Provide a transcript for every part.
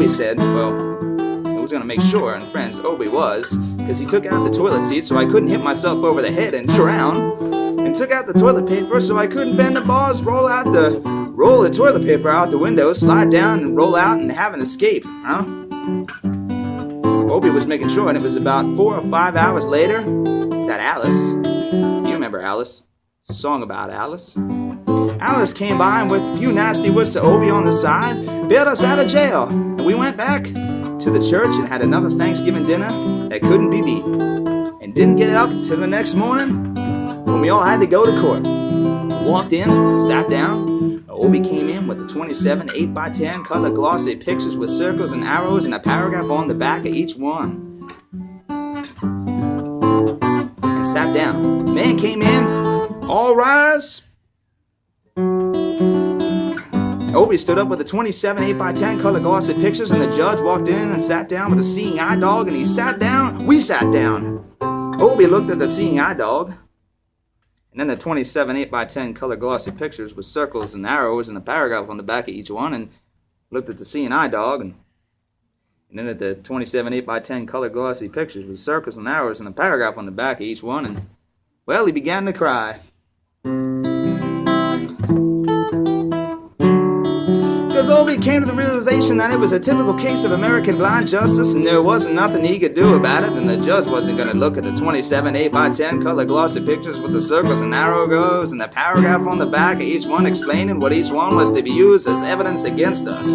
Obie said, well, he was going to make sure, and friends, Obie was, because he took out the toilet seat so I couldn't hit myself over the head and drown, and took out the toilet paper so I couldn't bend the bars, roll the toilet paper out the window, slide down and roll out and have an escape, huh? Obie was making sure, and it was about 4 or 5 hours later that Alice, you remember Alice, it's a song about Alice. Alice came by and with a few nasty words to Obie on the side, bailed us out of jail, and we went back to the church and had another Thanksgiving dinner that couldn't be beat, and didn't get up till the next morning when we all had to go to court. Walked in, sat down. Obie came in with the 27 8x10 color glossy pictures with circles and arrows and a paragraph on the back of each one, and sat down. Man came in, all rise. Obie stood up with the 27 8x10 color glossy pictures, and the judge walked in and sat down with a seeing eye dog, and he sat down. We sat down. Obie looked at the seeing eye dog, and then the 27 8x10 color glossy pictures with circles and arrows and a paragraph on the back of each one, and looked at the seeing eye dog, and then at the 27 8x10 color glossy pictures with circles and arrows and a paragraph on the back of each one, and, well, he began to cry. Because Obie came to the realization that it was a typical case of American blind justice, and there wasn't nothing he could do about it, and the judge wasn't going to look at the 27 8x10 color glossy pictures with the circles and arrows and the paragraph on the back of each one explaining what each one was to be used as evidence against us.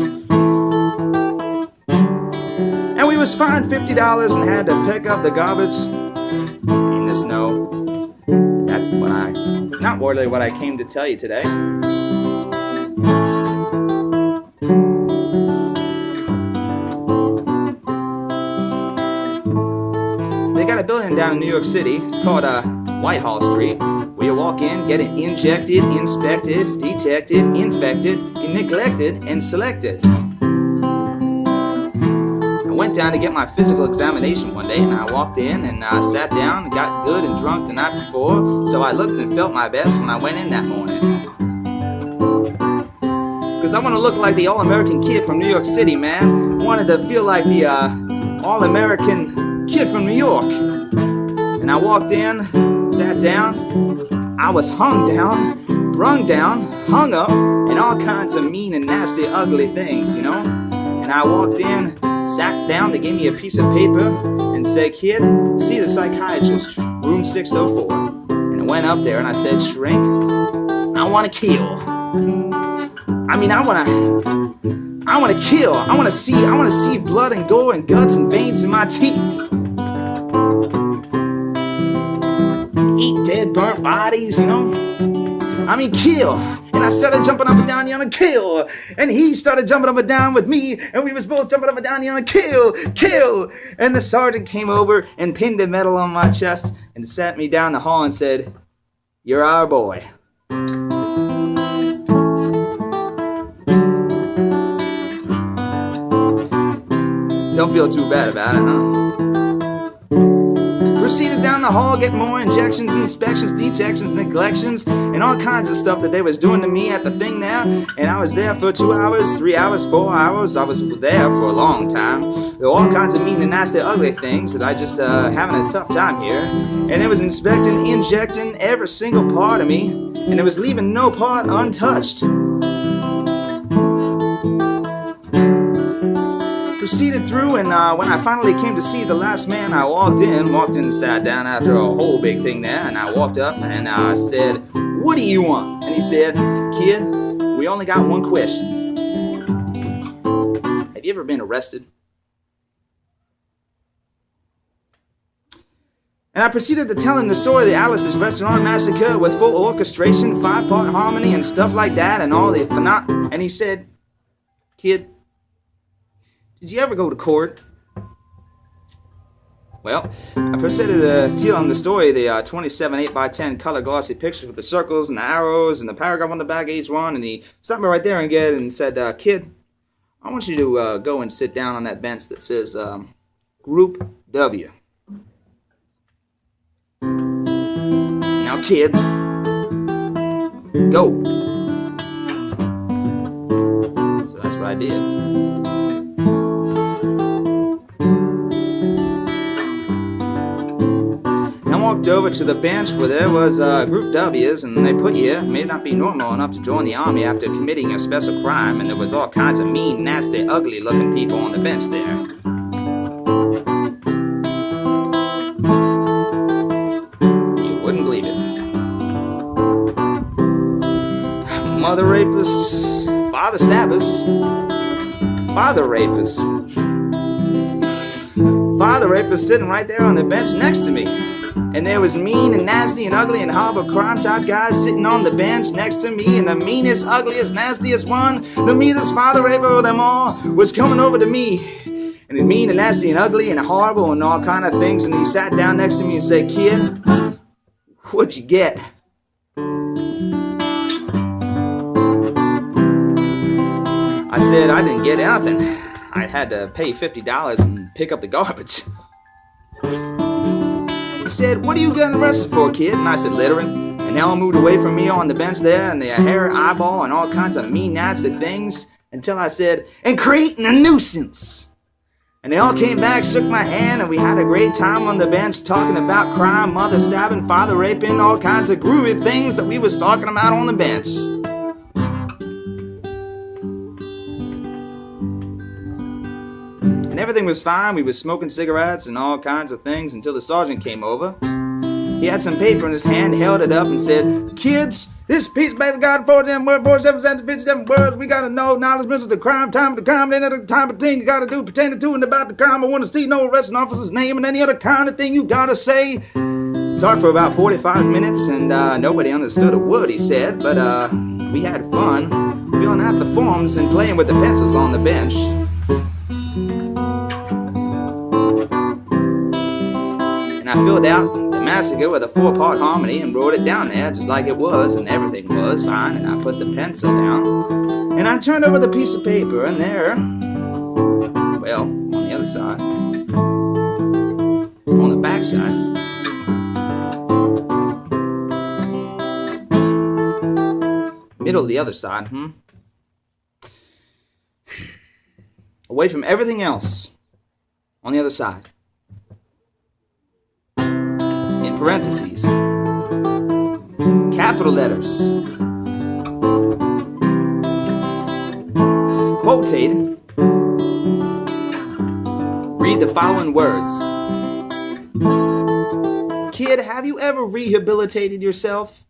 And we was fined $50 and had to pick up the garbage in the snow. That's not really what I came to tell you today. They got a building down in New York City. It's called Whitehall Street, where you walk in, get it injected, inspected, detected, infected, neglected, and selected. I went down to get my physical examination one day, and I walked in and sat down and got good and drunk the night before, so I looked and felt my best when I went in that morning. Because I want to look like the all-American kid from New York City, man. I wanted to feel like the all-American kid from New York. And I walked in, sat down, I was hung down, brung down, hung up, and all kinds of mean and nasty, ugly things, you know? And I walked in, sat down, they gave me a piece of paper and said, "Kid, see the psychiatrist, room 604. And I went up there and I said, "Shrink, I want to kill. I mean, I want to kill. I want to see blood and gore and guts and veins in my teeth. Eat dead, burnt bodies, you know? I mean, kill." And I started jumping up and down yelling, "Kill!" And he started jumping up and down with me, and we was both jumping up and down yelling, "Kill! Kill!" And the sergeant came over and pinned a medal on my chest and sat me down the hall and said, "You're our boy." Don't feel too bad about it, huh? Proceeded down the hall, get more injections, inspections, detections, neglections, and all kinds of stuff that they was doing to me at the thing there. And I was there for 2 hours, 3 hours, 4 hours. I was there for a long time. There were all kinds of mean and nasty, ugly things that I just having a tough time here. And it was inspecting, injecting every single part of me, and it was leaving no part untouched. Proceeded through, and when I finally came to see the last man, I walked in and sat down after a whole big thing there, and I walked up and I said, "What do you want?" And he said, "Kid, we only got one question. Have you ever been arrested?" And I proceeded to tell him the story of the Alice's Restaurant Massacre with full orchestration, 5-part harmony, and stuff like that, and all the and he said, "Kid, did you ever go to court?" Well, I proceeded to tell him the story of the 27 8x10 color glossy pictures with the circles and the arrows and the paragraph on the back of each one, and he stopped me right there and said, "Kid, I want you to go and sit down on that bench that says Group W. Now, kid, go." So that's what I did. over to the bench where there was Group W's, and they put you, may not be normal enough to join the army after committing a special crime, and there was all kinds of mean, nasty, ugly-looking people on the bench there. You wouldn't believe it. Mother rapists, father stabbers, father rapists. Father rapist sitting right there on the bench next to me. And there was mean and nasty and ugly and horrible crime type guys sitting on the bench next to me, and the meanest, ugliest, nastiest one, the meanest father raper of them all, was coming over to me. And he's mean and nasty and ugly and horrible and all kind of things, and he sat down next to me and said, "Kid, what'd you get?" I said, "I didn't get anything. I had to pay $50 and pick up the garbage." He said, "What are you getting arrested for, kid?" And I said, "Littering." And Ellen moved away from me on the bench there, and the hair, eyeball, and all kinds of mean, nasty things, until I said, "And creating a nuisance." And they all came back, shook my hand, and we had a great time on the bench talking about crime, mother stabbing, father raping, all kinds of groovy things that we was talking about on the bench. And everything was fine. We was smoking cigarettes and all kinds of things until the sergeant came over. He had some paper in his hand, held it up and said, "Kids, this piece of paper got 47 words, 57 words. We gotta know acknowledgments of the crime, time of the crime, any other type of thing you gotta do pertaining to and about the crime. I want to see no arresting officer's name and any other kind of thing you gotta say." Talked for about 45 minutes and nobody understood a word he said, but we had fun filling out the forms and playing with the pencils on the bench. I filled out the massacre with a 4-part harmony and wrote it down there just like it was, and everything was fine, and I put the pencil down and I turned over the piece of paper, and there, well, on the other side, on the back side, middle of the other side, away from everything else, on the other side, parentheses, capital letters, quoted, read the following words. "Kid, have you ever rehabilitated yourself?